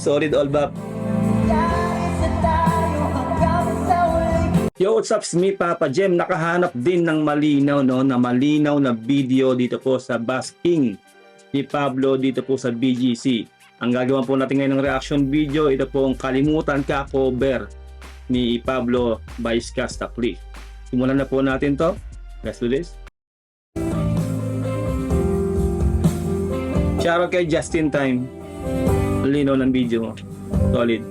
Solid all bap. Yo, what's up? It's me, Papa Jem. Nakahanap din ng malinaw, no? Na malinaw na video dito po sa basking ni Pablo dito po sa BGC. Ang gagawin po natin ngayon ng reaction video, ito po ang Kalimutan Ka cover ni Pablo by Skastakli. Simulan na po natin to. Let's do this. Shoutout kay Justin Time. Lino ng video mo. Solid.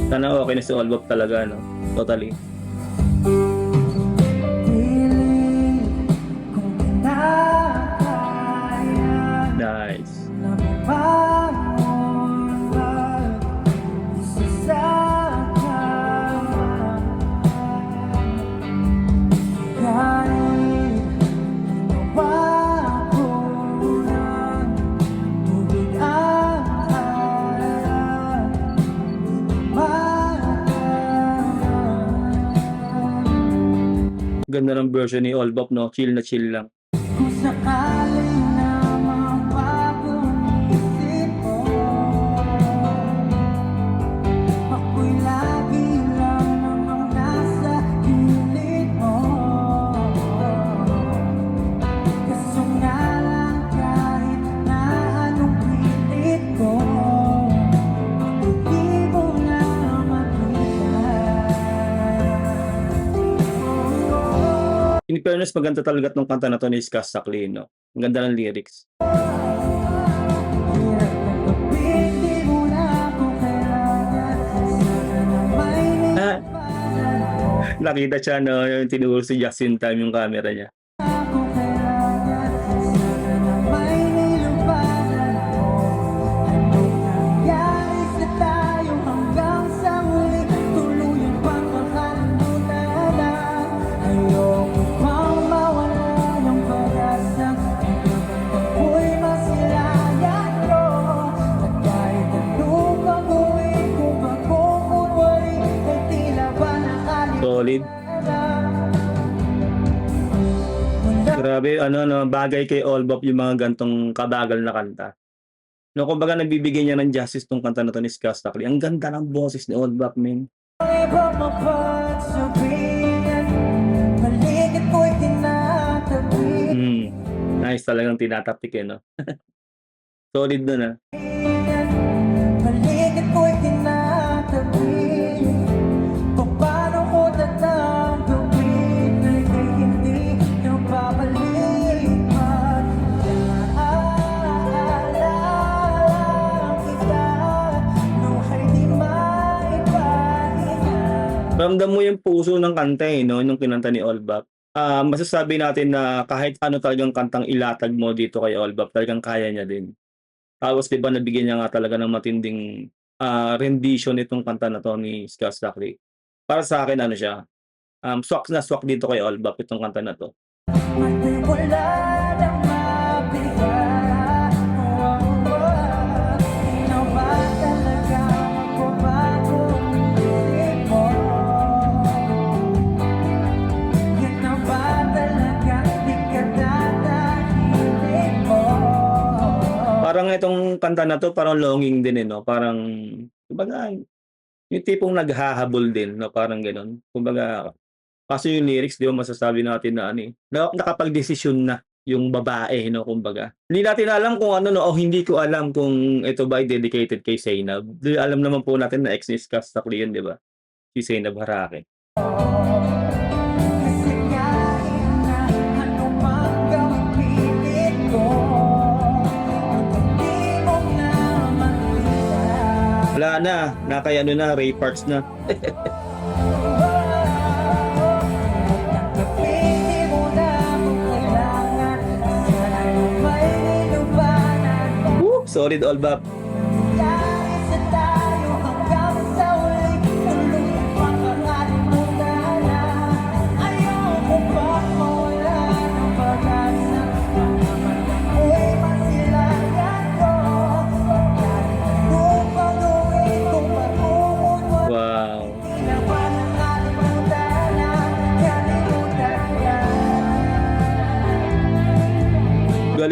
Sana okay na si Olbop talaga, no? Totally. Nice. Ganda ng version ni Olbop, no? Chill na chill lang. Kung sakali na mapagong isip mo, ako'y lagi lang namang nasa gilid mo. Kaso nga lang kahit na anong pilit ko, di mo na makita. In fairness, maganda talaga itong kanta na to ni Skastakli, no? Ang ganda ng lyrics. Nakita siya, no? Yung tinuro si Justin Time yung camera niya. Solid. Grabe, bagay kay Olbop yung mga gantong kabagal na kanta. No, kumbaga nagbibigay niya ng justice tong kanta na to ni Skastakli. Ang ganda ng boses ni Olbop, man. Nice talagang tinatapik eh, no? Solid na na. Ramdam mo yung puso ng kanta eh, no? Yung kinanta ni Olbop. Masasabi natin na kahit ano talagang kantang ilatag mo dito kay Olbop, talagang kaya niya din. Tapos diba nabigyan niya nga talaga ng matinding rendition itong kanta na to ni Skastakli. Para sa akin ano siya, swak na swak dito kay Olbop itong kanta na to. Parang itong kanta na to parang longing din eh, no? Parang kumbaga yung tipong naghahabol din, no? Parang gano'n. Kumbaga kasi yung lyrics, di ba masasabi natin na nakapagdesisyon na yung babae, no? Kumbaga. Hindi natin alam kung ano, no? O hindi ko alam kung ito ba ay dedicated kay Zainab. Alam naman po natin na ex ni Skastakli yun, di ba? Si Zainab Harake. Wala na, nakayano na, Ray Parks na. Solid Olbop.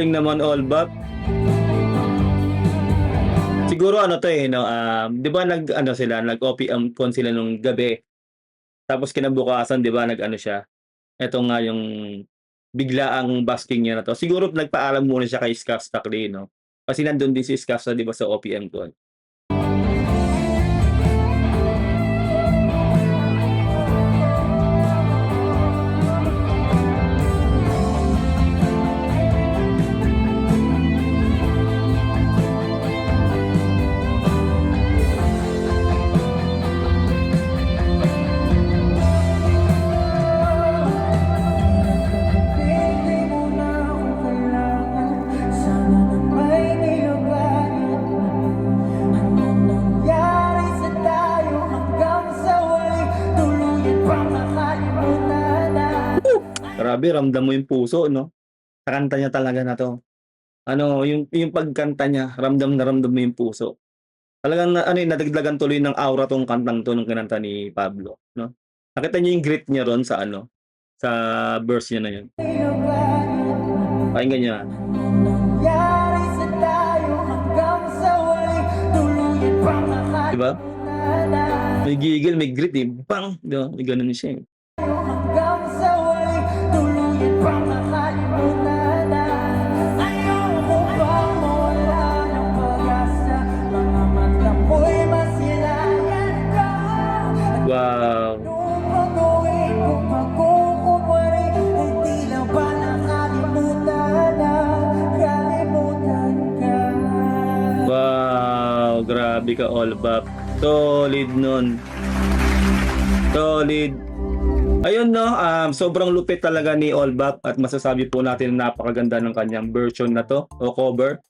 galing naman, Olbap. Siguro ano 'to, eh, 'no, 'di ba nag-ano sila, nag-OPM con sila nung gabi. Tapos kinabukasan 'di ba nag-ano siya, eto nga yung biglaang busking niya na 'to. Siguro nagpaalam muna siya kay Skasta Clee 'no, kasi nandun din si Skasta 'di ba sa OPM con. Hindi mo na ako kailangan. Sana na may nilabanan. Anong nangyari sa tayo hanggang sa wali? Tuluyan bang nakalimutan na? Grabe ramdam mo yung puso 'no, sa kanta niya talaga na 'to. Ano yung pagkanta niya ramdam na ramdam mo yung puso. Talagang na ano, eh, nadagdagan tuloy ng aura 'tong kantang 'to nung kinanta ni Pablo 'no. Nakita niyo yung grit niya ron sa ano, sa verse niya na yun. Pakinggan niyo, Nangyari sa tayo hanggang sa wali? Tuluyan bang 'di ba? nakalimutan na? May gigil, may grit, eh, bang! 'Di ba, may gano'n siya, eh. Hanggang sa wali, tuluyan bang nakalimutan na? Ayoko bang mawala ng pag-asa? Mga mata mo'y masilayan ka. Wow! Anong gagawin kung magkukumari? Ay tila ba nakalimutan na? Kalimutan ka. Wow! Grabe ka, Olbap. Solid nun. Solid. Ayun 'no, sobrang lupit talaga ni Olbap at masasabi po natin na napakaganda ng kanyang version na 'to o cover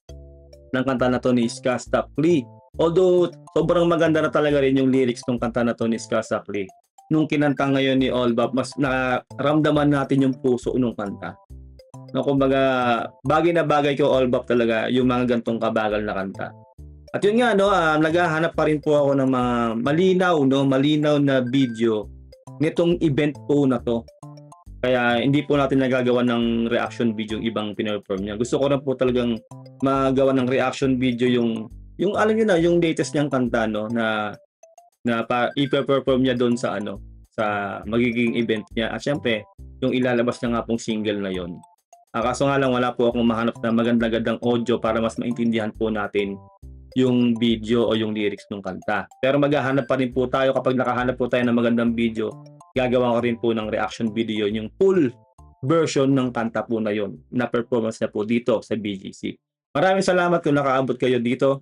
ng kanta na 'to ni Skasta Clee. Although sobrang maganda na talaga rin yung lyrics nung kanta na 'to ni Skasta Clee. Nung kinanta ngayon ni Olbap mas naramdaman natin yung puso nung kanta. No, kumbaga bagay na bagay kay Olbap talaga yung mga gantong kabagal na kanta. At yun nga 'no, naghahanap pa rin po ako ng mga malinaw na video nitong event po na 'to. Kaya hindi po natin nagagawa ng reaction video yung ibang pine-perform niya. Gusto ko na po talagang magawa ng reaction video yung alam niyo na, yung latest niyang kanta 'no, na ipe-perform niya do'n sa ano, sa magiging event niya at siyempre yung ilalabas niya nga pong single na yon. Kaso nga lang wala po akong mahanap na maganda-gandang audio para mas maintindihan po natin yung video o yung lyrics ng kanta. Pero maghahanap pa rin po tayo kapag nakahanap po tayo ng magandang video, gagawa ko rin po ng reaction video yung full version ng kanta po na yon na performance niya po dito sa BGC. Maraming salamat kung nakaabot kayo dito.